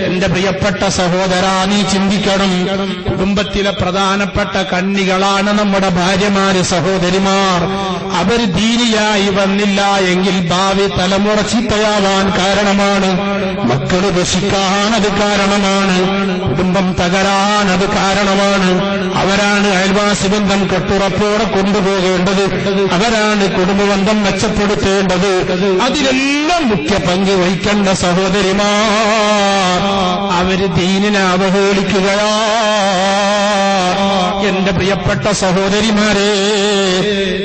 എന്റെ പ്രിയപ്പെട്ട സഹോദരാ, നീ ചിന്തിക്കണം. കുടുംബത്തിലെ പ്രധാനപ്പെട്ട കണ്ണികളാണ് നമ്മുടെ ഭാര്യമാര്, സഹോദരിമാർ. അവർ ദീനിയായി വന്നില്ല എങ്കിൽ ഭാവി തലമുറ ചീത്തയാവാൻ കാരണമാണ്, മക്കൾ ദുഷിക്കാനത് കാരണമാണ്, കുടുംബം തകരാനത് കാരണമാണ്. അവരാണ് അയൽവാസി ബന്ധം കെട്ടുറപ്പോടെ കൊണ്ടുപോകേണ്ടത്, അവരാണ് കുടുംബബന്ധം മെച്ചപ്പെടുത്തേണ്ടത്. അതിലെല്ലാം മുഖ്യ പങ്ക് വഹിക്കേണ്ട സഹോദരിമാർ അവര് ദീനിനെ അവഹേളിക്കുകയാ. എന്റെ പ്രിയപ്പെട്ട സഹോദരിമാരെ,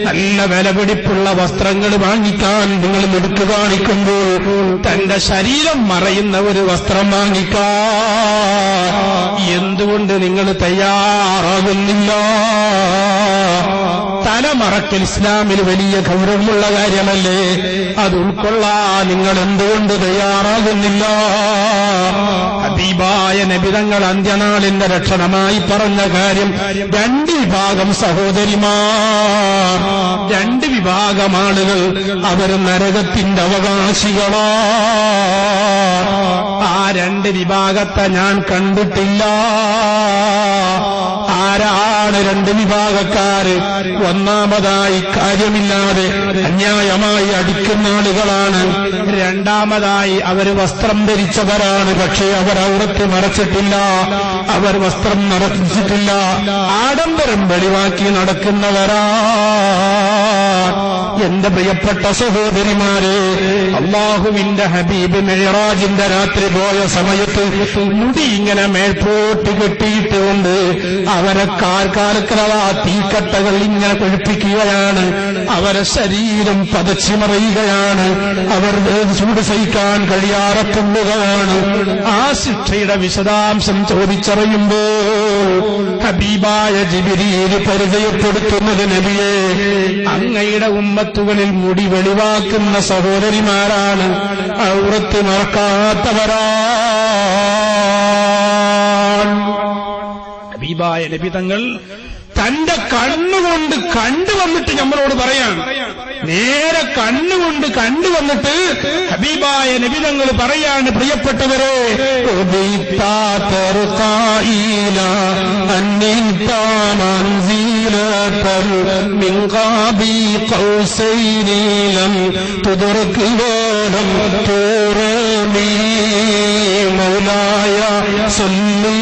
നല്ല വിലപിടിപ്പുള്ള വസ്ത്രങ്ങൾ വാങ്ങിക്കാൻ നിങ്ങൾ മിടുക്ക് കാണിക്കുമ്പോൾ തന്റെ ശരീരം മറയുന്ന ഒരു വസ്ത്രം വാങ്ങിക്കാൻ എന്തുകൊണ്ട് നിങ്ങൾ തയ്യാറാകുന്നില്ല? തലമറക്കൽ ഇസ്ലാമിൽ വലിയ ഗൗരവമുള്ള കാര്യമല്ലേ? അത് ഉൾക്കൊള്ളാൻ നിങ്ങൾ എന്തുകൊണ്ട് തയ്യാറാകുന്നില്ല? ഹബീബായ നബി തങ്ങൾ അന്ത്യനാളിന്റെ ലക്ഷണമായി പറഞ്ഞ കാര്യം, രണ്ട് വിഭാഗം സഹോദരിമാർ, രണ്ട് വിഭാഗം ആളുകൾ, അവർ നരകത്തിന്റെ അവകാശികളാ. ആ രണ്ട് വിഭാഗത്തെ ഞാൻ കണ്ടിട്ടില്ല. ആരാണ് രണ്ട് വിഭാഗക്കാര്? ഒന്നാമതായി കാര്യമില്ലാതെ അന്യായമായി അടിക്കുന്ന ആളുകളാണ്. രണ്ടാമതായി അവർ വസ്ത്രം ധരിച്ചവരാണ്, പക്ഷേ അവർ ഔറത്ത് മറച്ചിട്ടില്ല, അവർ വസ്ത്രം മറച്ചിട്ടില്ല, ആഡംബരം വെളിവാക്കി നടക്കുന്നവരാ. എന്റെ പ്രിയപ്പെട്ട സഹോദരിമാരെ, അല്ലാഹുവിന്റെ ഹബീബ് മിഅ്റാജിന്റെ രാത്രി പോയ സമയത്ത് മുടി ഇങ്ങനെ മേൽപോട്ട് കെട്ടിയിട്ടുകൊണ്ട് അവരെ കാൽക്കാലക്കളാ തീക്കട്ടകൾ ഇങ്ങനെ കൊഴുപ്പിക്കുകയാണ്, അവരെ ശരീരം പതച്ചിമറിയുകയാണ്, അവർ ചൂട് സഹിക്കാൻ കഴിയാതെ തുള്ളുകയാണ്. ആ ശിക്ഷയുടെ വിശദാംശം ചോദിച്ചറിയുമ്പോൾ ഹബീബായ ജിബ്രീൽ പരിചയപ്പെടുത്തുന്നത്, നബിയെ, അങ്ങയുടെ ഉമ്മത്തുകളിൽ മുടി വെളിവാക്കുന്ന സഹോദരിമാരാണ്, ഔറത്ത് മറക്കാത്തവരാണ്. ഹബീബായ നബി തങ്ങൾ തന്റെ കണ്ണുകൊണ്ട് കണ്ടുവന്നിട്ട് നമ്മളോട് പറയാം, നേരെ കണ്ണുകൊണ്ട് കണ്ടുവന്നിട്ട് ഹബീബായ നബി തങ്ങൾ പറയാണ്, പ്രിയപ്പെട്ടവരെ, മൗലായ സല്ലി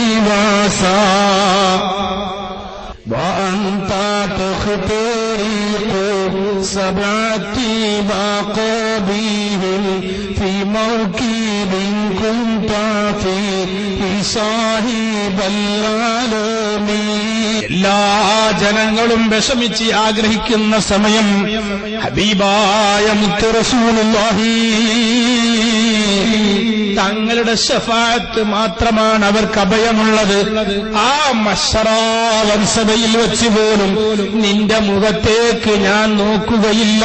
وأنت تخترق سبعة باقبيهم في موكب كنت فيه صاحب العالمين. എല്ലാ ജനങ്ങളും വിഷമിച്ച് ആഗ്രഹിക്കുന്ന സമയം ഹബീബായ മുത്ത് റസൂലുള്ളാഹി തങ്ങളുടെ ശഫാഅത്ത് മാത്രമാണ് അവർക്ക് അഭയമുള്ളത്. ആ മശ്ശറാ വൻസഭയിൽ വെച്ച് പോലും നിന്റെ മുഖത്തേക്ക് ഞാൻ നോക്കുകയില്ല.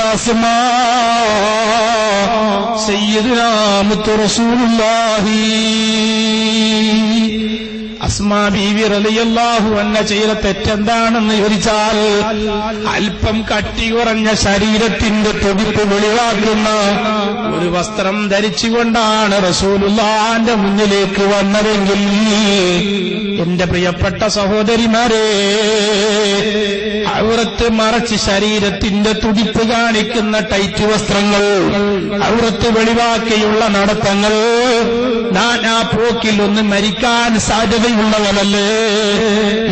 സയ്യിദുനാ മുത്ത് റസൂലുള്ളാഹി അസ്മാ ബീവി റളിയല്ലാഹു അൻഹ ചെയ്ത തെറ്റെന്താണെന്ന് ചോദിച്ചാൽ, അല്പം കട്ടി കുറഞ്ഞ ശരീരത്തിന്റെ തുടിപ്പ് വെളിവാക്കുന്ന ഒരു വസ്ത്രം ധരിച്ചുകൊണ്ടാണ് റസൂലുള്ളാഹിന്റെ മുന്നിലേക്ക് വന്നതെങ്കിൽ, എന്റെ പ്രിയപ്പെട്ട സഹോദരിമാരെ, ഔറത്ത് മറച്ച് ശരീരത്തിന്റെ തുടിപ്പ് കാണിക്കുന്ന ടൈറ്റ് വസ്ത്രങ്ങൾ, ഔറത്ത് വെളിവാക്കിയുള്ള നടത്തങ്ങൾ, നാനാ പോക്കിൽ ഒന്ന് മരിക്കാൻ സാധ്യതയുള്ളവരല്ലേ?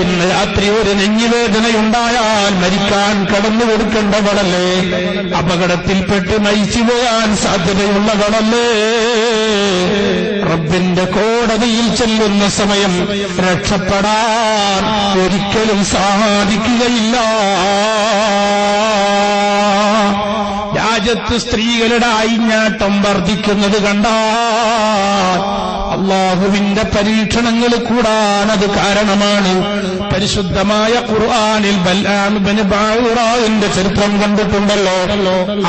ഇന്ന് രാത്രി ഒരു നെഞ്ഞുവേദനയുണ്ടായാൽ മരിക്കാൻ കടന്നു കൊടുക്കേണ്ടവളല്ലേ? അപകടത്തിൽപ്പെട്ട് മരിച്ചു പോകാൻ സാധ്യതയുള്ളവളല്ലേ? റബ്ബിന്റെ കോടതിയിൽ ചെല്ലുന്ന സമയം രക്ഷപ്പെടാൻ ഒരിക്കലും സാധിക്കുകയില്ല. രാജ്യത്ത് സ്ത്രീകളുടെ അയിഞ്ഞാട്ടം വർദ്ധിക്കുന്നത് കണ്ടാൽ അള്ളാഹുവിന്റെ പരീക്ഷണങ്ങൾ കൂടാനത് കാരണമാണ്. പരിശുദ്ധമായ ഖുർആനിൽ ബൽആം ഇബ്നു ബഅൂറാന്റെ ചരിത്രം കണ്ടിട്ടുണ്ടല്ലോ.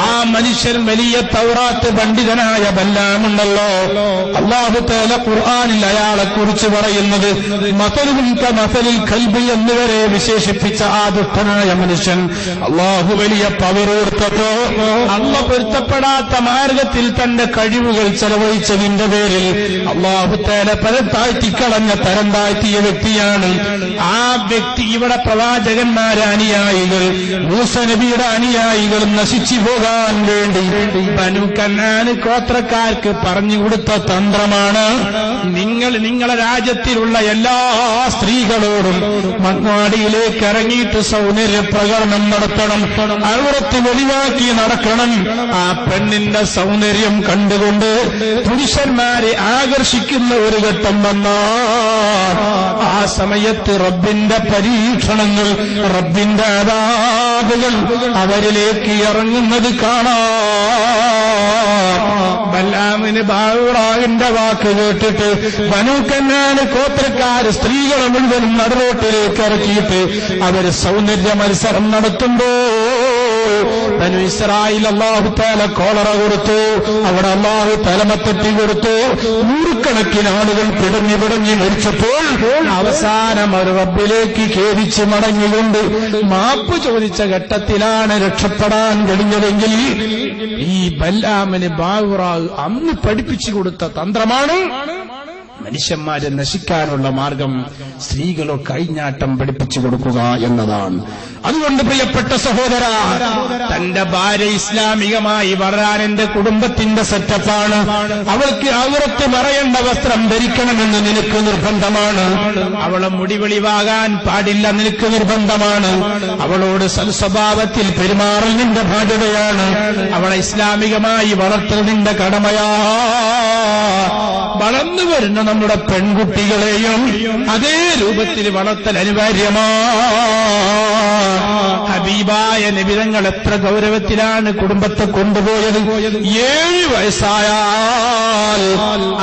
ആ മനുഷ്യൻ വലിയ തൗറാത്ത് പണ്ഡിതനായ ബൽആം ഉണ്ടല്ലോ. അല്ലാഹു തആല ഖുർആനിൽ അയാളെ കുറിച്ച് പറയുന്നത് മസലുഹും കമസലിൽ കൽബി എന്നിവരെ വിശേഷിപ്പിച്ച ആ ദുഷ്ടനായ മനുഷ്യൻ അള്ളാഹു വലിയ പവർ കൊടുത്തപ്പോ അള്ളാഹ് പൊരുത്തപ്പെടാത്ത മാർഗത്തിൽ തന്റെ കഴിവുകൾ ചെലവഴിച്ചതിന്റെ പേരിൽ അള്ളാഹു അല്ലാഹു തആല താഴ്ത്തിക്കളഞ്ഞ തരം താഴ്ത്തിയ വ്യക്തിയാണ്. ആ വ്യക്തി ഇവിടെ പ്രവാചകന്മാരെ അനുയായികൾ, മൂസ നബിയുടെ അനുയായികൾ നശിച്ചു പോകാൻ വേണ്ടി ബനു കനാൻ ഗോത്രക്കാർക്ക് പറഞ്ഞുകൊടുത്ത തന്ത്രമാണ്. നിങ്ങളെ രാജ്യത്തിലുള്ള എല്ലാ സ്ത്രീകളോടും മങ്ങാടിയിലേക്ക് ഇറങ്ങിയിട്ട് സൗന്ദര്യ പ്രകടനം നടത്തണം, അവിടത്ത് വെളിവാക്കി നടക്കണം. ആ പെണ്ണിന്റെ സൗന്ദര്യം കണ്ടുകൊണ്ട് പുരുഷന്മാരെ ആകർഷിക്കുന്ന ഒരു ഘട്ടം വന്നാൽ ആ സമയത്ത് റബ്ബിന്റെ പരീക്ഷണങ്ങൾ, റബ്ബിന്റെ അദാബുകൾ അവരിലേക്ക് ഇറങ്ങുന്നത് കാണാം. ബൽആമിന് ബാഊറാവിന്റെ വാക്ക് കേട്ടിട്ട് ബനൂ കനാൻ ഗോത്രക്കാര് സ്ത്രീകളെ മുഴുവനും നടുറോട്ടിലേക്ക് ഇറക്കിയിട്ട് അവര് സൗന്ദര്യ മത്സരം നടത്തുമ്പോ ബനൂ ഇസ്രായേൽ അല്ലാഹു തആല കോളറ കൊടുത്തു. അവിടെ അല്ലാഹു തലമത്തെറ്റി കൊടുത്തു. നൂറുകണക്കിന് ആളുകൾ പിടഞ്ഞു മരിച്ചപ്പോൾ അവസാനം അവർ റബ്ബിലേക്ക് ഖേദിച്ച് മടങ്ങിക്കൊണ്ട് മാപ്പ് ചോദിച്ച ഘട്ടത്തിലാണ് രക്ഷപ്പെടാൻ കഴിഞ്ഞതെങ്കിൽ ഈ ബൽആമിന് ബാഊറാവ് അന്ന് പഠിപ്പിച്ചു കൊടുത്ത തന്ത്രമാണ് മനുഷ്യന്മാരെ നശിക്കാനുള്ള മാർഗം സ്ത്രീകളോ കൈഞ്ഞാട്ടം പഠിപ്പിച്ചു കൊടുക്കുക എന്നതാണ്. അതുകൊണ്ട് പ്രിയപ്പെട്ട സഹോദര, തന്റെ ഭാര്യ ഇസ്ലാമികമായി വളരാൻ എന്റെ കുടുംബത്തിന്റെ സെറ്റപ്പാണ്, അവൾക്ക് ഔറത്ത് മറയേണ്ട വസ്ത്രം ധരിക്കണമെന്ന് നിനക്ക് നിർബന്ധമാണ്. അവളെ മുടി വെളിവാകാൻ പാടില്ല, നിനക്ക് നിർബന്ധമാണ്. അവളോട് സൽസ്വഭാവത്തിൽ പെരുമാറൽ നിന്റെ ബാധ്യതയാണ്. അവളെ ഇസ്ലാമികമായി വളർത്തൽ നിന്റെ കടമയാ. വളർന്നു വരുന്ന നമ്മുടെ പെൺകുട്ടികളെയും അതേ രൂപത്തിൽ വളർത്തൽ അനിവാര്യമാണ്. ഹബീബായ നബി തങ്ങൾ എത്ര ഗൗരവത്തിലാണ് കുടുംബത്തെ കൊണ്ടുപോയത്. 7 വയസ്സായാൽ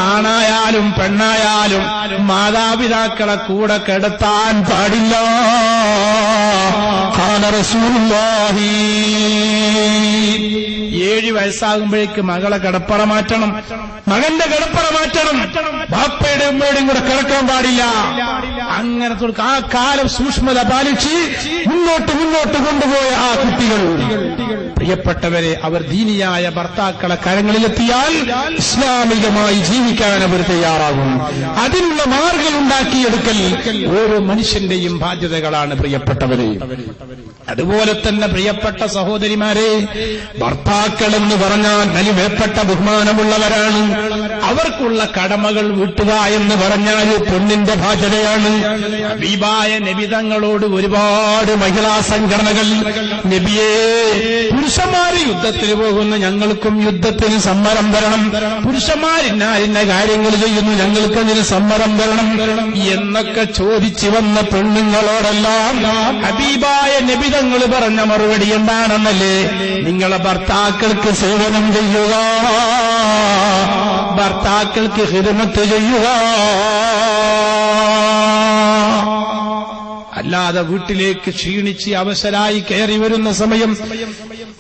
ആണായാലും പെണ്ണായാലും മാതാപിതാക്കളെ കൂടെ കിടത്താൻ പാടില്ല. ഖാല റസൂലുള്ളാഹി 7 വയസ്സാകുമ്പോഴേക്ക് മകളെ കിടപ്പറ മാറ്റണം, മകന്റെ കിടപ്പറ മാറ്റണം, ബാപ്പയുടെ ഉമ്മയുടെയും കൂടെ കിടക്കാൻ പാടില്ല. അങ്ങനത്തെ ആ കാലം സൂക്ഷ്മത പാലിച്ച് മുന്നോട്ട് കൊണ്ടുപോയ ആ കുട്ടികൾ, പ്രിയപ്പെട്ടവരെ, അവർ ദീനിയായ ഭർത്താക്കളെ കരങ്ങളിലെത്തിയാൽ ഇസ്ലാമികമായി ജീവിക്കാൻ അവർ തയ്യാറാകും. അതിനുള്ള മാർഗം ഉണ്ടാക്കിയെടുക്കൽ ഓരോ മനുഷ്യന്റെയും ബാധ്യതകളാണ് പ്രിയപ്പെട്ടവരെ. അതുപോലെ തന്നെ പ്രിയപ്പെട്ട സഹോദരിമാരെ, ഭർത്താക്കൾ എന്ന് പറഞ്ഞാൽ വലിവേപ്പെട്ട ബഹുമാനമുള്ളവരാണ്. അവർക്കുള്ള കടമകൾ വീട്ടുക എന്ന് പറഞ്ഞാൽ പെണ്ണിന്റെ ബാധ്യതയാണ്. ഹബീബായ നബി തങ്ങളോട് ഒരുപാട് മഹിളാ സംഘടനകൾ, നബിയേ, പുരുഷന്മാര് യുദ്ധത്തിന് പോകുന്നു, ഞങ്ങൾക്കും യുദ്ധത്തിന് സമ്മതം തരണം, പുരുഷന്മാരിന്ന കാര്യങ്ങൾ ചെയ്യുന്നു, ഞങ്ങൾക്കതിന് സമ്മതം തരണം എന്നൊക്കെ ചോദിച്ചു വന്ന പെണ്ണുങ്ങളോടെല്ലാം ഹബീബായ നബി തങ്ങൾ പറഞ്ഞ മറുപടി എന്താണെന്നല്ലേ? നിങ്ങളെ ഭർത്താക്കൾക്ക് സേവനം ചെയ്യുക, ഭർത്താക്കൾക്ക് ഖിദ്മത്ത് ചെയ്യുക, അല്ലാതെ വീട്ടിലേക്ക് ക്ഷീണിച്ച് അവശരായി കയറി വരുന്ന സമയം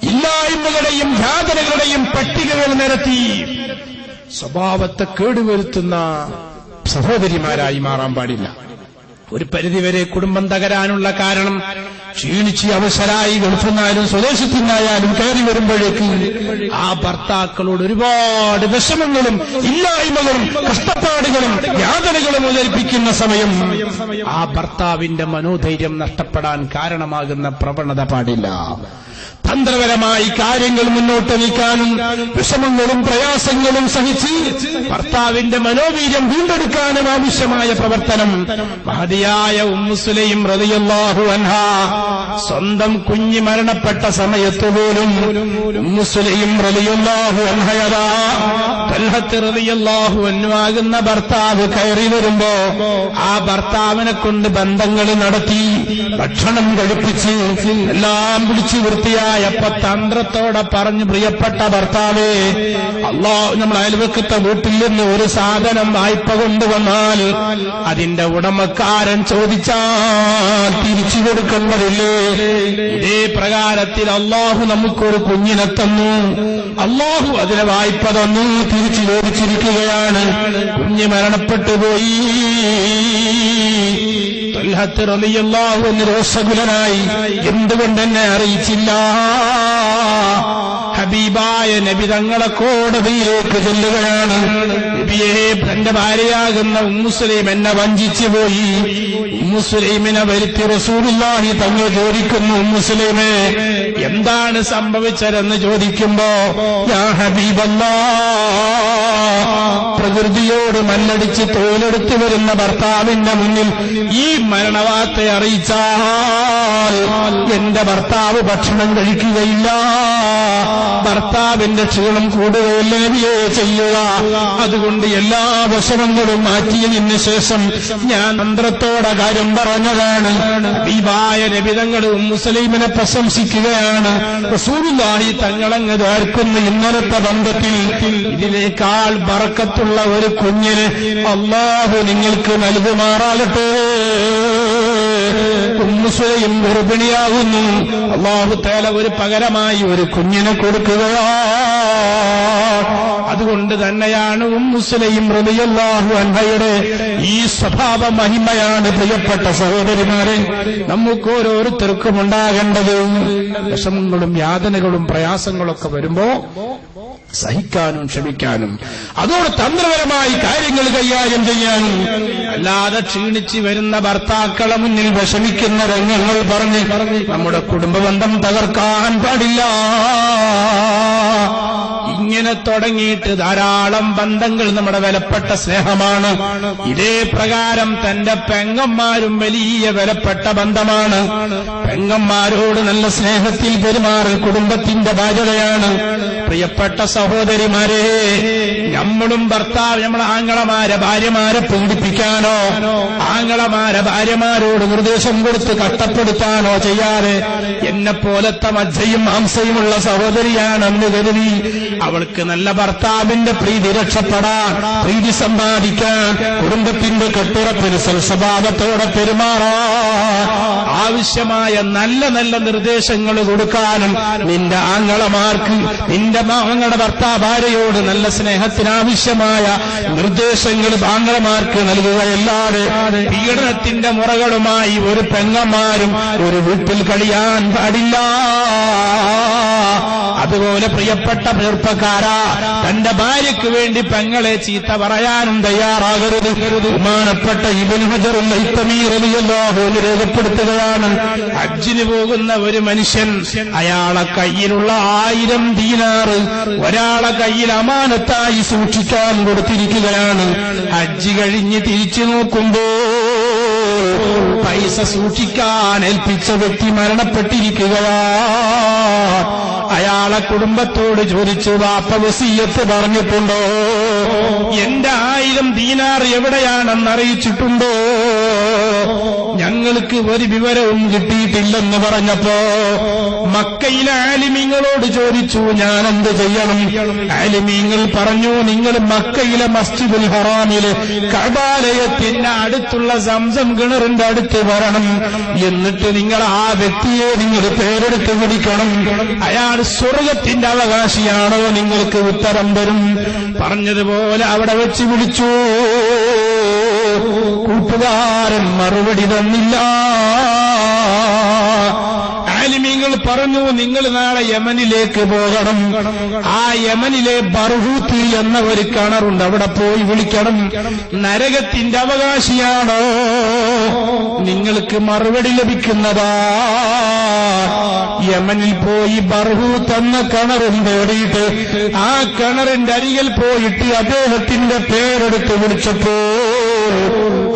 ഇല്ലായ്മകളുടെയും യാതനകളുടെയും പട്ടികകൾ നിരത്തി സ്വഭാവത്തെ കേടുവരുത്തുന്ന സഹോദരിമാരായി മാറാൻ പാടില്ല. ഒരു പരിധിവരെ കുടുംബം തകരാനുള്ള കാരണം ക്ഷീണിച്ച് അവശരായി ഗൾഫിനായാലും സ്വദേശത്തിനായാലും കയറി വരുമ്പോഴേക്ക് ആ ഭർത്താക്കളോട് ഒരുപാട് വിഷമങ്ങളും ഇല്ലായ്മകളും കഷ്ടപ്പാടുകളും യാതനകളും അവതരിപ്പിക്കുന്ന സമയം ആ ഭർത്താവിന്റെ മനോധൈര്യം നഷ്ടപ്പെടാൻ കാരണമാകുന്ന പ്രവണത പാടില്ല. തന്ത്രപരമായി കാര്യങ്ങൾ മുന്നോട്ട് നീക്കാനും വിഷമങ്ങളും പ്രയാസങ്ങളും സഹിച്ച് ഭർത്താവിന്റെ മനോവീര്യം വീണ്ടെടുക്കാനും ആവശ്യമായ പ്രവർത്തനം മഹദിയായ ഉമ്മു സുലൈം റളിയല്ലാഹു അൻഹാ സ്വന്തം കുഞ്ഞ് മരണപ്പെട്ട സമയത്ത് പോലും ഉമ്മു സുലൈം റളിയല്ലാഹു അൻഹയദാ തൽഹത്ത് റളിയല്ലാഹു അൻഹു ആകുന്ന ഭർത്താവ് കയറി വരുമ്പോ ആ ഭർത്താവിനെ കൊണ്ട് ബന്ധങ്ങൾ നടത്തി ഭക്ഷണം കഴിപ്പിച്ച് എല്ലാം പിടിച്ച് വൃത്തിയായി തന്ത്രത്തോടെ പറഞ്ഞു, പ്രിയപ്പെട്ട ഭർത്താവേ, അല്ലാഹു നമ്മൾ അയൽവക്കത്തെ വീട്ടിൽ നിന്ന് ഒരു സാധനം വായ്പ കൊണ്ടുവന്നാൽ അതിന്റെ ഉടമക്കാരൻ ചോദിച്ചാൽ തിരിച്ചു കൊടുക്കേണ്ടതില്ലേ? ഇതേ പ്രകാരത്തിൽ അല്ലാഹു നമുക്കൊരു കുഞ്ഞിനെ തന്നു, അല്ലാഹു അതിനെ വായ്പ തന്നു, തിരിച്ചു ചോദിച്ചിരിക്കുകയാണ്. കുഞ്ഞ് മരണപ്പെട്ടു പോയി. തൽഹത്ത് റളിയല്ലാഹു അൻഹു രോഷകുലനായി, എന്തുകൊണ്ടെന്നെ അറിയിച്ചില്ല? ഹബീബായ നബി തങ്ങളെ കോടതിയിലേക്ക് ചെല്ലുകയാണ്. നബിയെ, ഹബീബിന്റെ ഭാര്യയാകുന്ന ഉമ്മു സുലൈം എന്നെ വഞ്ചിച്ചു പോയി. ഉമ്മു സുലൈമിനെ വരുത്തി റസൂലുള്ളാഹി തങ്ങൾ ചോദിക്കുന്നു, ഉമ്മു സുലൈമേ എന്താണ് സംഭവിച്ചതെന്ന് ചോദിക്കുമ്പോ, യാ ഹബീബല്ലാഹ്, പ്രകൃതിയോട് മല്ലടിച്ച് തോലെടുത്തു വരുന്ന ഭർത്താവിന്റെ മുന്നിൽ ഈ മരണവാർത്ത അറിയിച്ചാൽ എന്റെ ഭർത്താവ് ഭക്ഷണം കഴിക്കുകയില്ല, ഭർത്താവിന്റെ ക്ഷീണം കൂടുകയല്ലേ ചെയ്യുക. അതുകൊണ്ട് എല്ലാ വിഷമങ്ങളും മാറ്റിയതിന് ശേഷം ഞാൻ മന്ത്രത്തോടെ കാര്യം പറഞ്ഞതാണ്. ഹബീബായ നബി തങ്ങൾ ഉമ്മു സുലൈമിനെ പ്രശംസിക്കുകയാണ്. റസൂലുള്ളാഹി തങ്ങളങ്ങ് ഓർക്കുന്ന ഇന്നലത്തെ ബന്ധത്തിൽ ഇതിനേക്കാൾ ബറക്കത്തുള്ള ഒരു കുഞ്ഞിന് അല്ലാഹു നിങ്ങൾക്ക് നൽകുമാറാകട്ടെ. Ummu Sulaim ഗർഭിണിയാകുന്നു. അല്ലാഹു തആല ഒരു പകരമായി ഒരു കുഞ്ഞിനെ കൊടുക്കുകയാണ്. അതുകൊണ്ട് തന്നെയാണ് ഉമ്മു സുലൈം റളിയല്ലാഹു അൻഹയുടെ ഈ സ്വഭാവ മഹിമയാണ് പ്രിയപ്പെട്ട സഹോദരിമാരെ നമുക്ക് ഓരോരുത്തർക്കും ഉണ്ടാകേണ്ടത്. വിഷമങ്ങളും യാതനകളും പ്രയാസങ്ങളൊക്കെ വരുമ്പോ സഹിക്കാനും ക്ഷമിക്കാനും അതോടെ തന്ത്രപരമായി കാര്യങ്ങൾ കൈകാര്യം ചെയ്യാനും, അല്ലാതെ ക്ഷീണിച്ച് വരുന്ന ഭർത്താക്കളെ മുന്നിൽ വിഷമിക്കുന്ന രംഗങ്ങൾ പറഞ്ഞ് നമ്മുടെ കുടുംബബന്ധം തകർക്കാൻ പാടില്ല. ഇങ്ങനെ തുടങ്ങിയിട്ട് ധാരാളം ബന്ധങ്ങൾ നമ്മുടെ വിലപ്പെട്ട സ്നേഹമാണ്. ഇതേ പ്രകാരം തന്റെ പെങ്ങന്മാരും വലിയ വിലപ്പെട്ട ബന്ധമാണ്. പെങ്ങന്മാരോട് നല്ല സ്നേഹത്തിൽ പെരുമാറൽ കുടുംബത്തിന്റെ ബാധ്യതയാണ്. പ്രിയപ്പെട്ട സഹോദരിമാരെ, നമ്മളും ഭർത്താവ് നമ്മളെ ആങ്ങളമാരെ ഭാര്യമാരെ പീഡിപ്പിക്കാനോ ആങ്ങളമാരെ ഭാര്യമാരോട് നിർദ്ദേശം കൊടുത്ത് കഷ്ടപ്പെടുത്താനോ ചെയ്യാതെ എന്നെപ്പോലത്തെ മജ്ജയും മാംസയുമുള്ള സഹോദരിയാണെന്ന് കരുതി അവൾക്ക് നല്ല ഭർത്താവിന്റെ പ്രീതി രക്ഷപ്പെടാൻ, പ്രീതി സമ്പാദിക്കാൻ, കുടുംബത്തിന്റെ കെട്ടുറപ്പിന് സൽസ്വഭാവത്തോടെ പെരുമാറാൻ ആവശ്യമായ നല്ല നല്ല നിർദ്ദേശങ്ങൾ കൊടുക്കാനും നിന്റെ ആങ്ങളമാർക്ക് നിന്റെ ആങ്ങളുടെ ഭാര്യയോട് നല്ല സ്നേഹത്തിനാവശ്യമായ നിർദ്ദേശങ്ങൾ ആങ്ങളമാർക്ക് നൽകുകയല്ലാതെ പീഡനത്തിന്റെ മുറകളുമായി ഒരു പെങ്ങന്മാരും ഒരു വീട്ടിൽ കഴിയാൻ പാടില്ല. അതുപോലെ പ്രിയപ്പെട്ട ചെറുപ്പക്കാരാ, തന്റെ ഭാര്യയ്ക്ക് വേണ്ടി പെങ്ങളെ ചീത്ത പറയാനും തയ്യാറാകരുത്. ബഹുമാനപ്പെട്ട ഇബ്നു ഹജറുൽ ഹൈതമി റളിയല്ലാഹു അൻഹു രേഖപ്പെടുത്തുകയാണ്, ഹജ്ജിന് പോകുന്ന ഒരു മനുഷ്യൻ അയാളെ കയ്യിലുള്ള 1000 ദീനാർ ഒരാളെ കയ്യിൽ അമാനത്തായി സൂക്ഷിക്കാൻ കൊടുത്തിരിക്കുകയാണ്. ഹജ്ജ് കഴിഞ്ഞ് തിരിച്ചു നോക്കുമ്പോൾ പൈസ സൂക്ഷിക്കാൻ ഏൽപ്പിച്ച വ്യക്തി മരണപ്പെട്ടിരിക്കുകയാണ്. അയാളെ കുടുംബത്തോട് ചോദിച്ചു, വാപ്പ വസിയ്യത്ത് പറഞ്ഞിട്ടുണ്ടോ? എന്റെ 1000 ദീനാർ എവിടെയാണെന്ന് അറിയിച്ചിട്ടുണ്ടോ? ഞങ്ങൾക്ക് ഒരു വിവരവും കിട്ടിയിട്ടില്ലെന്ന് പറഞ്ഞപ്പോ മക്കയിലെ ആലിമീങ്ങളോട് ചോദിച്ചു, ഞാൻ എന്ത് ചെയ്യണം? ആലിമീങ്ങൾ പറഞ്ഞു, നിങ്ങൾ മക്കയിലെ മസ്ജിദുൽ ഹറാമിലെ കഅബാലയത്തിന്റെ അടുത്തുള്ള സംസം കിണറിന്റെ അടുത്ത് വരണം. എന്നിട്ട് നിങ്ങൾ ആ വ്യക്തിയെ നിങ്ങൾ പേരെടുത്ത് വിളിക്കണം. അയാൾ സ്വർഗത്തിന്റെ അവകാശിയാണോ? നിങ്ങൾക്ക് ഉത്തരം തരും. പറഞ്ഞതുപോലെ അവിടെ വെച്ച് വിളിച്ചു. കൂട്ടുകാരൻ മറുപടി തന്നില്ല. ആലിമീങ്ങൾ പറഞ്ഞു, നിങ്ങൾ നാളെ യമനിലേക്ക് പോകണം. ആ യമനിലെ ബർഹൂത്ത് എന്ന ഒരു കിണറുണ്ട്, അവിടെ പോയി വിളിക്കണം. നരകത്തിന്റെ അവകാശിയാണോ? നിങ്ങൾക്ക് മറുപടി ലഭിക്കുന്നതാ. യമനിൽ പോയി ബർഹൂത്ത് എന്ന കിണറും തേടിയിട്ട് ആ കിണറിന്റെ അരികിൽ പോയിട്ട് അദ്ദേഹത്തിന്റെ പേരെടുത്ത് വിളിച്ചപ്പോ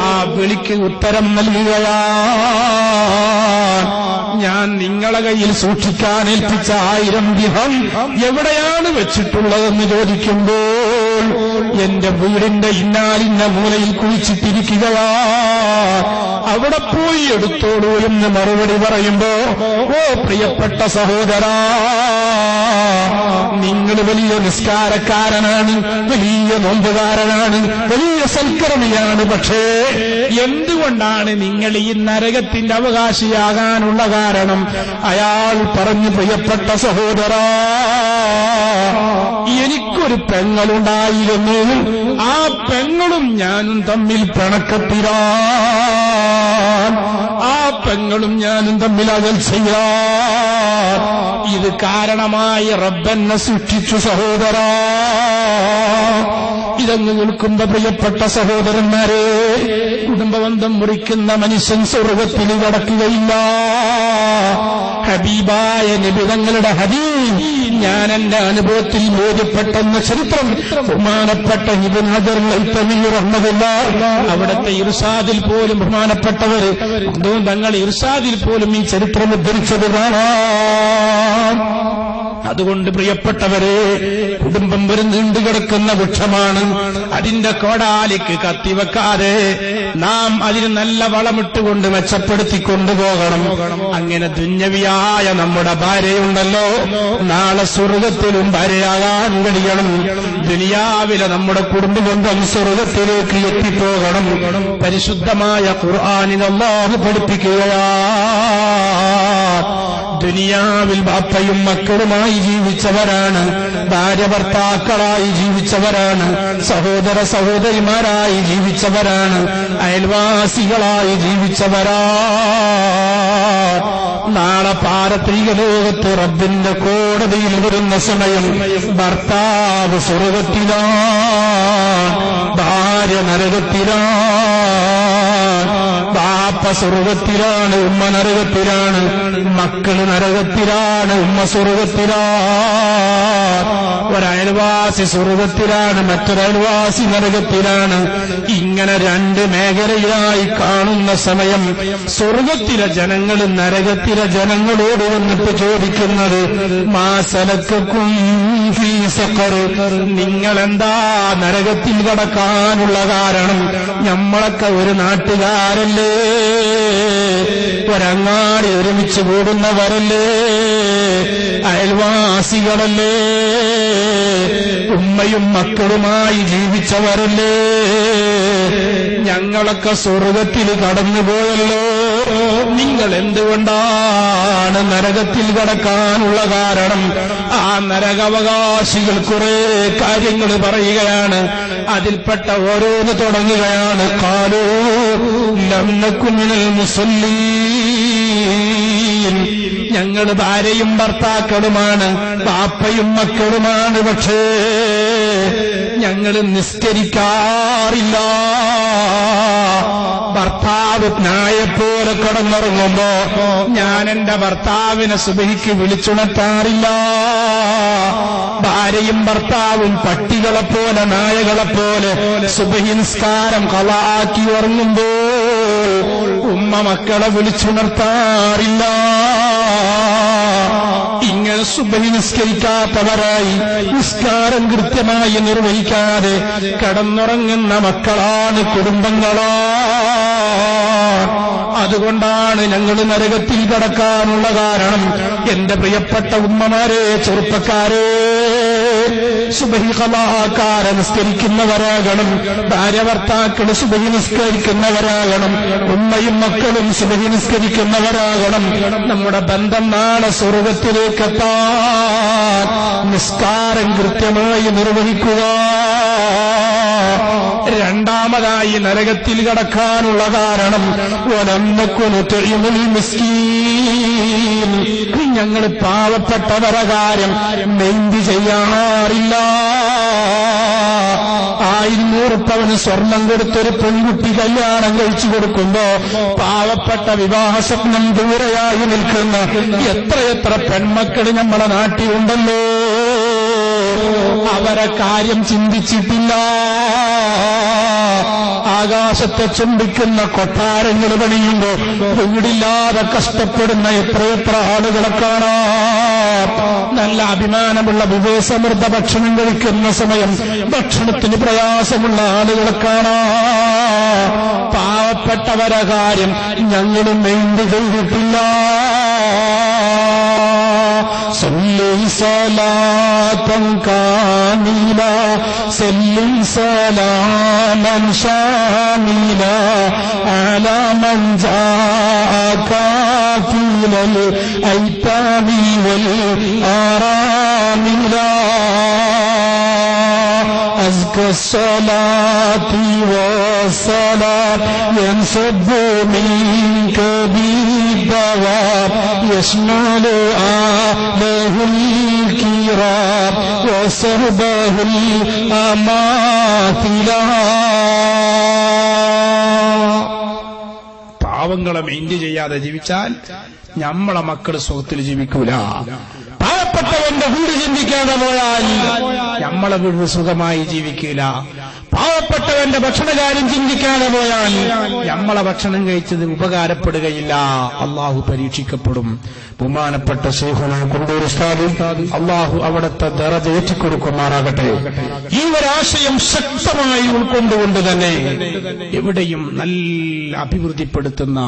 ആ വിളിക്ക് ഉത്തരം നൽകുകയാ, ഞാൻ നിങ്ങളെ കയ്യിൽ സൂക്ഷിക്കാൻ ഏൽപ്പിച്ച 1000 ദിർഹം എവിടെയാണ് വെച്ചിട്ടുള്ളതെന്ന് ചോദിക്കുമ്പോൾ എന്റെ വീടിന്റെ ഇന്നാലിന്ന മൂലയിൽ കുഴിച്ചിട്ടിരിക്കുകയാ, അവിടെ പോയി എടുത്തോളൂ എന്ന് മറുപടി പറയുമ്പോ, ഓ പ്രിയപ്പെട്ട സഹോദരാ, നിങ്ങൾ വലിയ നിസ്കാരക്കാരനാണ്, വലിയ നോമ്പുകാരനാണ്, വലിയ സൽക്കർമ്മിയാണ്. പക്ഷേ എന്തുകൊണ്ടാണ് നിങ്ങൾ ഈ നരകത്തിന്റെ അവകാശിയാകാനുള്ള കാരണം? അയാൾ പറഞ്ഞു, പ്രിയപ്പെട്ട സഹോദരാ, എനിക്കൊരു പെങ്ങളുണ്ടായിരുന്നു. ആ പെങ്ങളും ഞാനും തമ്മിൽ പിണക്കത്തിലാണ്. ആ പെങ്ങളും ഞാനും തമ്മിൽ അകൽച്ചയാണ്. ഇത് കാരണമായി റബ്ബെന്നെ സൃഷ്ടിച്ചു സഹോദരാ. മുന്നിലങ്ങ് നിൽക്കുന്ന പ്രിയപ്പെട്ട സഹോദരന്മാരെ, കുടുംബബന്ധം മുറിക്കുന്ന മനുഷ്യൻ സ്വർഗ്ഗത്തിൽ കടക്കുകയില്ല. ഹബീബായ നബി തങ്ങളുടെ ഹദീസ് ഞാൻ എന്റെ അനുഭവത്തിൽ ബോധ്യപ്പെട്ടെന്ന ചരിത്രം ബഹുമാനപ്പെട്ട ഇബ്നു ഹജർ ഹൈതമി റഹ്മത്തുള്ളാഹി അവിടുത്തെ ഇർശാദിൽ പോലും ബഹുമാനപ്പെട്ടവർ തങ്ങൾ ഇർശാദിൽ പോലും ഈ ചരിത്രം ഉദ്ധരിച്ചത് കാണാം. അതുകൊണ്ട് പ്രിയപ്പെട്ടവരെ, കുടുംബം ഒരു നീണ്ടുകിടക്കുന്ന വൃക്ഷമാണ്. അതിന്റെ കോടാലിക്ക് കത്തിവെക്കാതെ നാം അതിന് നല്ല വളമിട്ടുകൊണ്ട് മെച്ചപ്പെടുത്തിക്കൊണ്ടുപോകണം. അങ്ങനെ ദുന്യവിയായ നമ്മുടെ ഭാര്യയുണ്ടല്ലോ, നാളെ സ്വർഗ്ഗത്തിലും ഭാര്യയാകാൻ കഴിയണം. ദുനിയാവിലെ നമ്മുടെ കുടുംബബന്ധം സ്വർഗ്ഗത്തിലേക്ക് എത്തിപ്പോകണം. പരിശുദ്ധമായ ഖുർആനിൽ അല്ലാഹു പഠിപ്പിക്കുകയാണ്, ദുനിയാവിൽ ബാപ്പയും മക്കളുമായി ജീവിച്ചവരാണ്, ഭാര്യ ഭർത്താക്കളായി ജീവിച്ചവരാണ്, സഹോദര സഹോദരിമാരായി ജീവിച്ചവരാണ്, അയൽവാസികളായി ജീവിച്ചവരാണ്. നാളെ പാരത്രിക ലോകത്ത് റബ്ബിന്റെ കോടതിയിൽ വരുന്ന സമയം ഭർത്താവ് സ്വർഗ്ഗത്തിലാണ്, ഭാര്യ നരകത്തിലാണ്. ബാപ്പ സ്വർഗ്ഗത്തിലാണ്, ഉമ്മ നരകത്തിലാണ്. മക്കള് നരകത്തിലാണ്, ഉമ്മ സ്വർഗ്ഗത്തിലാണ്. ഒരയൽവാസി സ്വർഗ്ഗത്തിലാണ്, മറ്റൊരയൽവാസി നരകത്തിലാണ്. ഇങ്ങനെ രണ്ട് മേഖലയായി കാണുന്ന സമയം സ്വർഗ്ഗത്തിലെ ജനങ്ങൾ നരകത്തിലെ ജനങ്ങളോട് വന്നിട്ട് ചോദിക്കുന്നത്, മാ സലക്കക്കും ഫീ സഖർ, നിങ്ങളെന്താ നരകത്തിൽ കടക്കാനുള്ള കാരണം? നമ്മളൊക്കെ ഒരു നാട്ടുകാരല്ലേ, ഒരങ്ങാടി ഒരുമിച്ച് കൂടുന്നവരല്ലേ, അയൽവാസികളല്ലേ, ഉമ്മയും മക്കളുമായി ജീവിച്ചവരല്ലേ, ഞങ്ങളൊക്കെ സ്വർഗ്ഗത്തിൽ കടന്നുപോയല്ലോ. നിങ്ങൾ എന്തുകൊണ്ടാണ് നരകത്തിൽ കടക്കാനുള്ള കാരണം? ആ നരകാവകാശികൾ കുറെ കാര്യങ്ങൾ പറയുകയാണ്. അതിൽപ്പെട്ട ഓരോന്ന് തുടങ്ങുകയാണ്. ഖാലൂ ലം നകു മിനൽ മുസല്ലീൻ, ഞങ്ങൾ ഭാര്യയും ഭർത്താക്കളുമാണ്, ബാപ്പയും മക്കളുമാണ്, പക്ഷേ ഞങ്ങൾ നിസ്കരിക്കാറില്ല. ഭർത്താവ് നായെപ്പോലെ കിടന്നുറങ്ങുമ്പോ ഞാൻ എന്റെ ഭർത്താവിനെ സുബഹിക്ക് വിളിച്ചുണർത്താറില്ല. ഭാര്യയും ഭർത്താവും പട്ടികളെപ്പോലെ നായകളെപ്പോലെ സുബഹി നിസ്കാരം ഖളാക്കി ഉറങ്ങുമ്പോൾ ഉമ്മ മക്കളെ വിളിച്ചുണർത്താറില്ല. ഇങ്ങനെ സുബഹി നിസ്കരിക്കാത്തവരായി, നിസ്കാരം കൃത്യമായി നിർവഹിക്കാതെ കിടന്നുറങ്ങുന്ന മക്കളാണ്, കുടുംബങ്ങളാ. അതുകൊണ്ടാണ് ഞങ്ങൾ നരകത്തിൽ കടക്കാനുള്ള കാരണം. എന്റെ പ്രിയപ്പെട്ട ഉമ്മമാരെ, ചെറുപ്പക്കാരെ, സുബഹി ഖളാക്കാരെ നിസ്കരിക്കുന്നവരാകണം. ഭാര്യ ഭർത്താക്കൾ സുബഹി നിസ്കരിക്കുന്നവരാകണം. ഉമ്മയും മക്കളും സുബഹി നിസ്കരിക്കുന്നവരാകണം. നമ്മുടെ ബന്ധം നാളെ സ്വർഗ്ഗത്തിലേക്ക് എത്താൻ നിസ്കാരം കൃത്യമായി നിർവഹിക്കുക. രണ്ടാമതായി നരകത്തിൽ കടക്കാനുള്ള കാരണം ഞങ്ങൾ പാവപ്പെട്ടവരെ കാര്യം മെയിൻറ് ചെയ്യാറില്ല. 1000 പവന് സ്വർണം കൊടുത്തൊരു പെൺകുട്ടി കല്യാണം കഴിച്ചു കൊടുക്കുമ്പോ പാവപ്പെട്ട വിവാഹ സ്വപ്നം ദൂരെയായി നിൽക്കുന്ന എത്രയെത്ര പെൺമക്കൾ നമ്മളെ നാട്ടിലുണ്ടല്ലോ. അവരെ കാര്യം ചിന്തിച്ചിട്ടില്ല. ആകാശത്തെ ചുംബിക്കുന്ന കൊട്ടാരങ്ങൾ പണിയുമ്പോ വീടില്ലാതെ കഷ്ടപ്പെടുന്ന എത്രയെത്ര ആളുകളെ കാണാം. നല്ല അഭിമാനമുള്ള വിഭവസമൃദ്ധ ഭക്ഷണം കഴിക്കുന്ന സമയം ഭക്ഷണത്തിന് പ്രയാസമുള്ള ആളുകളെ കാണാം. പാവപ്പെട്ടവരെ കാര്യം ഞങ്ങളും മെയിൻറ് ചെയ്തിട്ടില്ല. صلي صلاة كاملة سلم سلاما شاملا على من جاءك في الأيتام والأرامل أزكى الصلاة والسلام ينصب منك بالدوام يشمل آله الكرام وصحبه الأماثلا. പാവങ്ങളെ മെയിൻറ്റ് ചെയ്യാതെ ജീവിച്ചാൽ നമ്മളെ മക്കൾ സുഖത്തിൽ ജീവിക്കൂല. പാവപ്പെട്ടവന്റെ വീട് ചിന്തിക്കാതെ പോയാൽ നമ്മളെ വീട് സുഖമായി ജീവിക്കില്ല. പാവപ്പെട്ടവന്റെ ഭക്ഷണകാര്യം ചിന്തിക്കാതെ പോയാൽ നമ്മളെ ഭക്ഷണം കഴിച്ചത് ഉപകാരപ്പെടുകയില്ല, അള്ളാഹു പരീക്ഷിക്കപ്പെടും. ബഹുമാനപ്പെട്ട ശൈഖുനാ കുണ്ടൂർ ഉസ്താദ് അള്ളാഹു അവിടുത്തെ ദറജ ഏറ്റിക്കൊടുക്കുമാറാകട്ടെ. ഈ ഒരാശയം ശക്തമായി ഉൾക്കൊണ്ടുകൊണ്ട് തന്നെ എവിടെയും നല്ല അഭിവൃദ്ധിപ്പെടുത്തുന്ന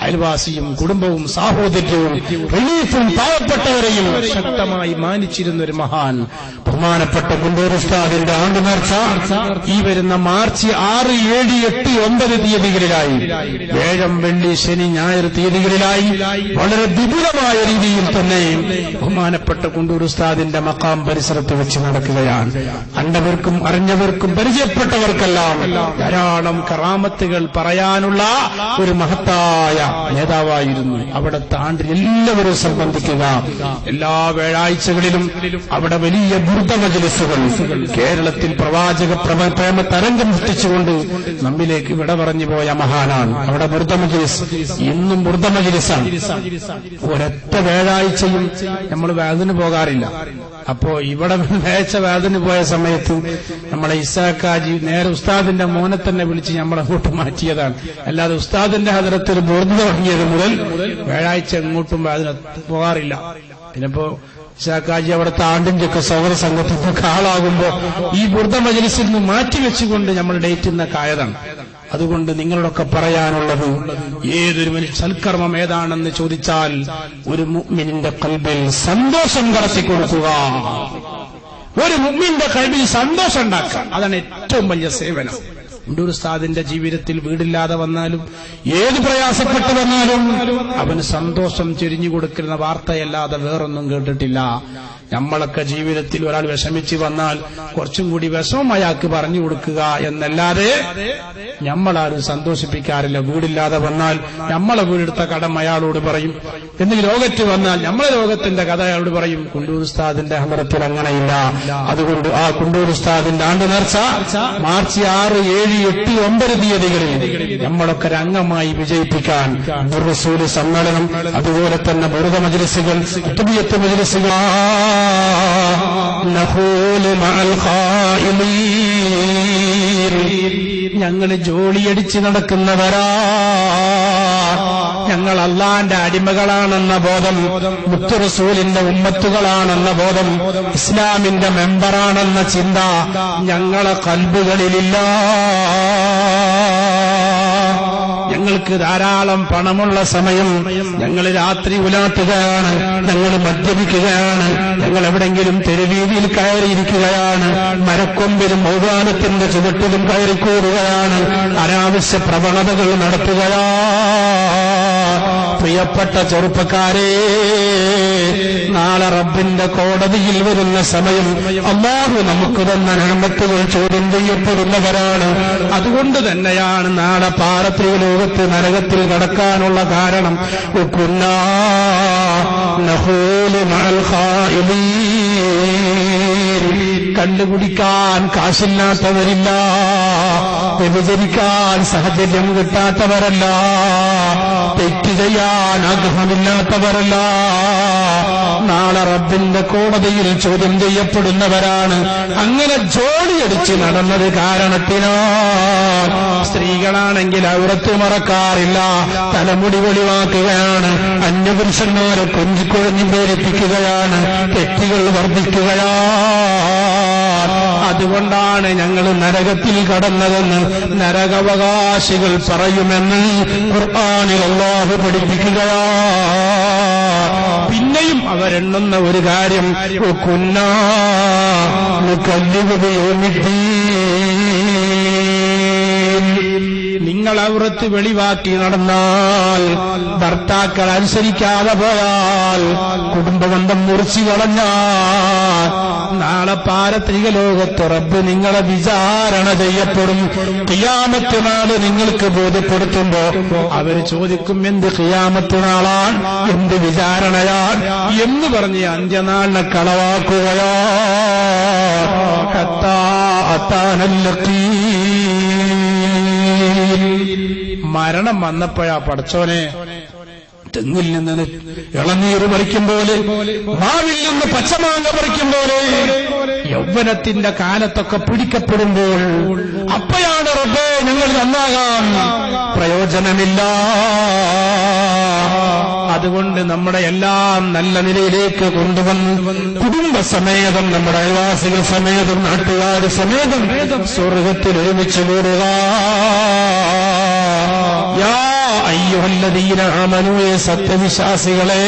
അയൽവാസിയും കുടുംബവും സാഹോദര്യവും റിലീഫും പാവപ്പെട്ടവരെയും ശക്തമായി മാനിച്ചിരുന്ന ഒരു മഹാൻ ബഹുമാനപ്പെട്ട കുണ്ടൂർ ഉസ്താദിന്റെ ആണ്ട് നേർച്ച ഈ വരുന്ന മാർച്ച് 6, 7, 8, 9 തീയതികളിലായി, വ്യാഴം, വെള്ളി, ശനി, ഞായർ തീയതികളിലായി വളരെ വിപുലമായ രീതിയിൽ തന്നെ ബഹുമാനപ്പെട്ട കുണ്ടൂർ ഉസ്താദിന്റെ മഖാം പരിസരത്ത് വെച്ച് നടക്കുകയാണ്. കണ്ടവർക്കും അറിഞ്ഞവർക്കും പരിചയപ്പെട്ടവർക്കെല്ലാം ധാരാളം കറാമത്തുകൾ പറയാനുള്ള ഒരു മഹത്തായ നേതാവായിരുന്നു. അവിടുത്തെ ആണ്ടിൽ എല്ലാവരും സംബന്ധിക്കുക. എല്ലാ വ്യാഴാഴ്ചകളിലും അവിടെ വലിയ ബുർദ മജ്‌ലിസുകൾ കേരളത്തിൽ പ്രവാചക പ്രേമ തരംഗം സൃഷ്ടിച്ചുകൊണ്ട് നമ്മിലേക്ക് വിട പറഞ്ഞു പോയ മഹാനാണ്. അവിടെ ബുർദ മജ്‌ലിസ് ഇന്നും ബുർദ മജ്‌ലിസാണ്. ഒരൊറ്റ വ്യാഴാഴ്ചയും നമ്മൾ വേദന പോകാറില്ല. അപ്പോ ഇവിടെ വേച്ച വേദന പോയ സമയത്ത് നമ്മളെ ഇസാഖാജി നേരെ ഉസ്താദിന്റെ മോനെ തന്നെ വിളിച്ച് നമ്മളെ അങ്ങോട്ട് മാറ്റിയതാണ്. അല്ലാതെ ഉസ്താദിന്റെ ഹദറത്തിൽ ബുർദ തുടങ്ങിയത് മുതൽ വ്യാഴാഴ്ച എങ്ങോട്ടും വേദന പോകാറില്ല. പിന്നെപ്പോ ഇസാഖാജി അവിടുത്തെ ആണ്ടിന്റെയൊക്കെ സൗഹൃദ സംഘത്തിനൊക്കെ ആളാകുമ്പോ ഈ ബുർദ മജ്‌ലിസിൽ നിന്ന് മാറ്റിവെച്ചുകൊണ്ട് നമ്മൾ ഡേറ്റ് ഇന്നൊക്കെ ആയതാണ്. അതുകൊണ്ട് നിങ്ങളോടൊക്കെ പറയാനുള്ളത്, ഏതൊരു മനുഷ്യ സൽക്കർമ്മം ഏതാണെന്ന് ചോദിച്ചാൽ ഒരു മുഅ്മിനിന്റെ ഖൽബിൽ സന്തോഷം കടത്തിക്കൊടുക്കുക. ഒരു മുഅ്മിന്റെ ഖൽബിൽ സന്തോഷം ഉണ്ടാക്കുക, അതാണ് ഏറ്റവും വലിയ സേവനം. കുണ്ടൂർ ഉസ്താദിന്റെ ജീവിതത്തിൽ വീടില്ലാതെ വന്നാലും ഏത് പ്രയാസപ്പെട്ടു വന്നാലും അവന് സന്തോഷം ചൊരിഞ്ഞു കൊടുക്കുന്ന വാർത്തയല്ലാതെ വേറൊന്നും കേട്ടിട്ടില്ല. നമ്മളൊക്കെ ജീവിതത്തിൽ ഒരാൾ വിഷമിച്ച് വന്നാൽ കുറച്ചും കൂടി വിഷമം അയാൾക്ക് പറഞ്ഞു കൊടുക്കുക എന്നല്ലാതെ നമ്മളാരും സന്തോഷിപ്പിക്കാറില്ല. വീടില്ലാതെ വന്നാൽ നമ്മളെ വീടെടുത്ത കടം അയാളോട് പറയും. എന്തെങ്കിലും രോഗത്ത് വന്നാൽ നമ്മളെ രോഗത്തിന്റെ കഥ അയാളോട് പറയും. കുണ്ടൂർ ഉസ്താദിന്റെ ഹദറത്തിൽ അങ്ങനെയില്ല. അതുകൊണ്ട് ആ കുണ്ടൂർ ഉസ്താദിന്റെ ആണ്ട് നേർച്ച മാർച്ച് 6, 7, 8, 9 തീയതികളിൽ നമ്മളൊക്കെ രംഗമായി വിജയിപ്പിക്കാൻ റസൂൽ സമ്മേളനം, അതുപോലെ തന്നെ ബുർദ മജ്‌ലിസുകൾ, കുതുബിയത്ത് മജ്‌ലിസുകൾ, ഞങ്ങൾ ജോളിയടിച്ച് നടക്കുന്നവരാ. ഞങ്ങൾ അള്ളാന്റെ അടിമകളാണെന്ന ബോധം, മുത്ത് റസൂലിന്റെ ഉമ്മത്തുകളാണെന്ന ബോധം, ഇസ്ലാമിന്റെ മെമ്പറാണെന്ന ചിന്ത ഞങ്ങളെ ഖൽബുകളിലില്ല. ഞങ്ങൾക്ക് ധാരാളം പണമുള്ള സമയം ഞങ്ങൾ രാത്രി ഉലാത്തുകയാണ്, ഞങ്ങൾ മദ്യപിക്കുകയാണ്, ഞങ്ങൾ എവിടെങ്കിലും തെരുവീതിയിൽ കയറിയിരിക്കുകയാണ്, മരക്കൊമ്പിലും മൗദാനത്തിന്റെ ചുവട്ടിലും കയറിക്കൂടുകയാണ്, അനാവശ്യ പ്രവണതകൾ നടത്തുകയാണ്. പ്രിയപ്പെട്ട ചെറുപ്പക്കാരെ, നാളെ റബ്ബിന്റെ കോടതിയിൽ വരുന്ന സമയം അല്ലാഹു നമുക്ക് തന്ന നിഅമത്തുകൾ ചോദ്യം ചെയ്യപ്പെടുന്നവരാണ്. അതുകൊണ്ട് തന്നെയാണ് നാളെ പാരത്രിക ലോകത്ത് നരകത്തിൽ കടക്കാനുള്ള കാരണം. കണ്ടുകുടിക്കാൻ കാശില്ലാത്തവരില്ല, വ്യഭിചരിക്കാൻ സാഹചര്യം കിട്ടാത്തവരല്ല, തെറ്റ് ചെയ്യാൻ ആഗ്രഹമില്ലാത്തവരല്ല, നാളെ റബ്ബിന്റെ കോടതിയിൽ ചോദ്യം ചെയ്യപ്പെടുന്നവരാണ്. അങ്ങനെ ജോലിയടിച്ച് നടന്നത് കാരണത്തിനാൽ സ്ത്രീകളാണെങ്കിൽ ഔറത്ത് മറക്കാറില്ല, തലമുടി വെളിവാക്കുകയാണ്, അന്യപുരുഷന്മാരെ കൊഞ്ചിക്കുഴഞ്ഞു പ്രേരിപ്പിക്കുകയാണ്, തെറ്റുകൾ വർദ്ധിക്കുകയാണ്. അതുകൊണ്ടാണ് ഞങ്ങൾ നരകത്തിൽ കടന്നതെന്ന് നരകാവകാശികൾ പറയുമെന്ന് ഖുർആനിൽ അല്ലാഹു പഠിപ്പിക്കുകയാണ്. പിന്നെയും അവരെണ്ണുന്ന ഒരു കാര്യം, കുന്നാ നുകല്ലിബു ബിയൗമിദ്ദീൻ, നിങ്ങൾ ഔറത്ത് വെളിവാക്കി നടന്നാൽ, ഭർത്താക്കൾ അനുസരിക്കാതെ പോയാൽ, കുടുംബബന്ധം മുറിച്ചു കളഞ്ഞാൽ, നാളെ പാരത്രിക ലോകത്ത് റബ്ബ് നിങ്ങളെ വിചാരണ ചെയ്യപ്പെടും. ഖിയാമത്ത് നാള് നിങ്ങൾക്ക് ബോധ്യപ്പെടുത്തുമ്പോ അവർ ചോദിക്കും, എന്ത് ഖിയാമത്ത് നാളാണ്, എന്ത് വിചാരണയാണ് എന്ന് പറഞ്ഞ് അന്ത്യനാളിനെ കളവാക്കുകയോ. മരണം വന്നപ്പോഴാ പടച്ചോനെ തെങ്ങിൽ നിന്ന് ഇളനീർ പറിക്കും പോലെ, മാവിൽ നിന്ന് പച്ചമാങ്ങ പറിക്കും പോലെ യൗവനത്തിന്റെ കാലത്തൊക്കെ പിടിക്കപ്പെടുമ്പോൾ അപ്പോഴാണ് റബ്ബേ ഞങ്ങൾ നന്നാകാൻ പ്രയോജനമില്ല. അതുകൊണ്ട് നമ്മുടെ എല്ലാം നല്ല നിലയിലേക്ക് കൊണ്ടുവന്ന് കുടുംബസമേതം, നമ്മുടെ അയൽവാസികൾ സമേതം, നാട്ടുകാർ സമേതം സ്വർഗത്തിൽ ഒരുമിച്ച് കൂടുക. യാ അയ്യുഹല്ലദീന ആമനൂ, സത്യവിശ്വാസികളെ,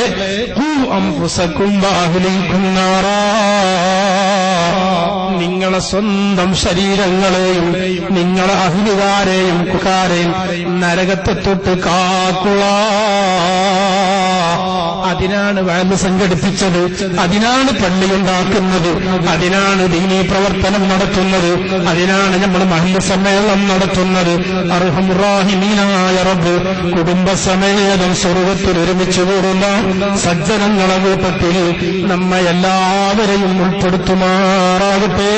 ഖൂ അൻഫുസകും വഅഹ്ലീകും നാറാ, നിങ്ങളെ സ്വന്തം ശരീരങ്ങളെയും നിങ്ങളെ അഹ്ലുകാരെയും കുക്കാരെയും നരകത്തെ തൊട്ട് കാക്കുക. അതിനാണ് വഅദ് സംഘടിപ്പിച്ചത്, അതിനാണ് പള്ളിയുണ്ടാക്കുന്നത്, അതിനാണ് ദീനീ പ്രവർത്തനം നടത്തുന്നത്, അതിനാണ് നമ്മൾ മഹല്ല് സമ്മേളനം നടത്തുന്നത്. അർഹമുർ റഹീമീനായ റബ്ബ് കുടുംബസമേതം സ്വർഗ്ഗത്തിൽ ഒരുമിച്ച് കൂടുന്ന സജ്ജനങ്ങളെ കൂട്ടത്തിൽ നമ്മെ എല്ലാവരെയും ഉൾപ്പെടുത്തുമാറാകട്ടെ.